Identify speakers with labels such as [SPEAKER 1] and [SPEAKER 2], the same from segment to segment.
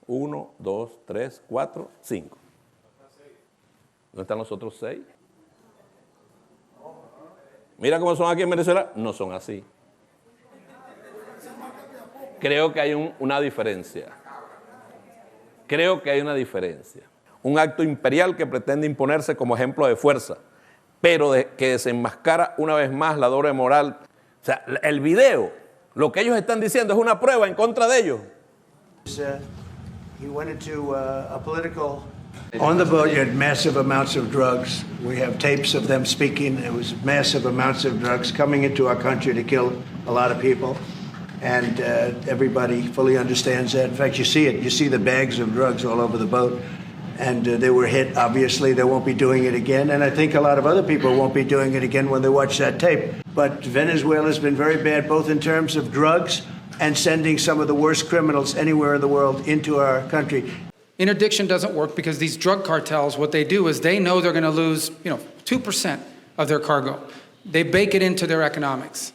[SPEAKER 1] Uno, dos, tres, cuatro, cinco. ¿Dónde están los otros 6? Mira cómo son aquí en Venezuela. No son así. Creo que hay una diferencia. Creo que hay una diferencia. Un acto imperial que pretende imponerse como ejemplo de fuerza, pero que desenmascara una vez más la doble moral. O sea, el video, lo que ellos están diciendo es una prueba en contra de ellos.
[SPEAKER 2] He went into a political... On the boat, you had massive amounts of drugs. We have tapes of them speaking. It was massive amounts of drugs coming into our country to kill a lot of people. And everybody fully understands that. In fact, you see it. You see the bags of drugs all over the boat. And they were hit, obviously. They won't be doing it again. And I think a lot of other people won't be doing it again when they watch that tape. But Venezuela has been very bad, both in terms of drugs and sending some of the worst criminals anywhere in the world into our country.
[SPEAKER 3] Interdiction doesn't work because these drug cartels, what they do is they know they're going to lose, 2% of their cargo. They bake it into their economics.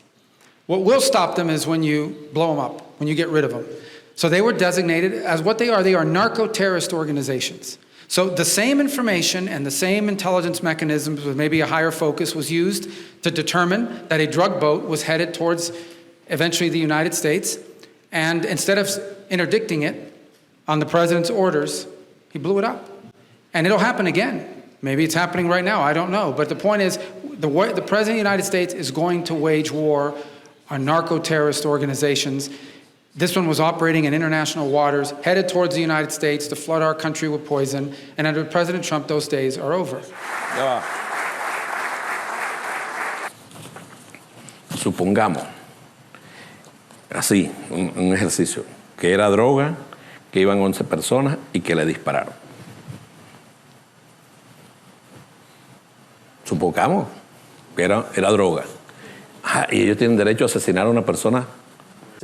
[SPEAKER 3] What will stop them is when you blow them up, when you get rid of them. So they were designated as what they are. They are narco-terrorist organizations. So the same information and the same intelligence mechanisms with maybe a higher focus was used to determine that a drug boat was headed towards eventually the United States. And instead of interdicting it on the president's orders, he blew it up. And it'll happen again. Maybe it's happening right now, I don't know. But the point is, the president of the United States is going to wage war on narco-terrorist organizations. This one was operating in international waters, headed towards the United States to flood our country with poison. And under President Trump, those days are over.
[SPEAKER 1] Supongamos, así, un ejercicio, que era droga, que iban 11 personas y que le dispararon. Supongamos que era droga. Y ellos tienen derecho a asesinar a una persona.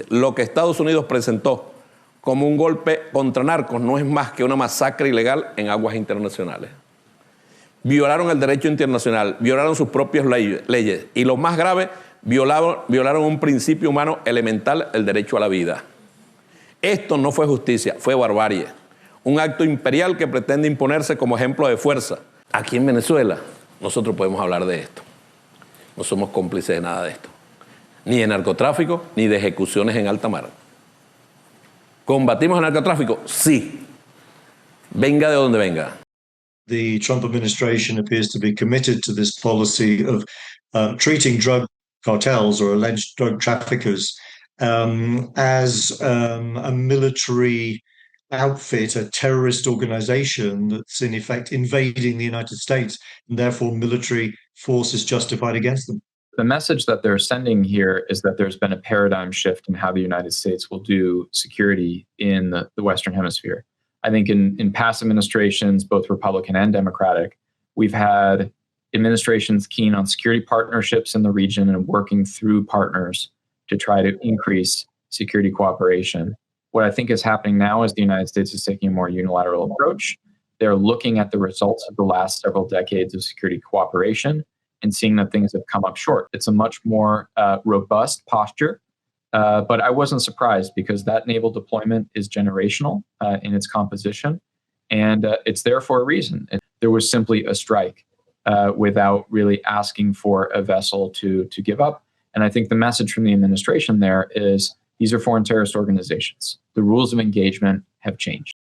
[SPEAKER 1] Lo que Estados Unidos presentó como un golpe contra narcos no es más que una masacre ilegal en aguas internacionales. Violaron el derecho internacional, violaron sus propias leyes y lo más grave, violaron un principio humano elemental, el derecho a la vida. Esto no fue justicia, fue barbarie. Un acto imperial que pretende imponerse como ejemplo de fuerza. Aquí en Venezuela nosotros podemos hablar de esto. No somos cómplices de nada de esto. Ni de narcotráfico, ni de ejecuciones en alta mar. ¿Combatimos el narcotráfico? Sí. Venga de donde venga.
[SPEAKER 4] The Trump administration appears to be committed to this policy of treating drug cartels or alleged drug traffickers as a military outfit, a terrorist organization that's in effect invading the United States, and therefore military force is justified against them.
[SPEAKER 5] The message that they're sending here is that there's been a paradigm shift in how the United States will do security in the Western Hemisphere. I think in past administrations, both Republican and Democratic, we've had administrations keen on security partnerships in the region and working through partners to try to increase security cooperation. What I think is happening now is the United States is taking a more unilateral approach. They're looking at the results of the last several decades of security cooperation and seeing that things have come up short. It's a much more robust posture, but I wasn't surprised because that naval deployment is generational in its composition, and it's there for a reason. There was simply a strike without really asking for a vessel to give up. And I think the message from the administration there is these are foreign terrorist organizations. The rules of engagement have changed.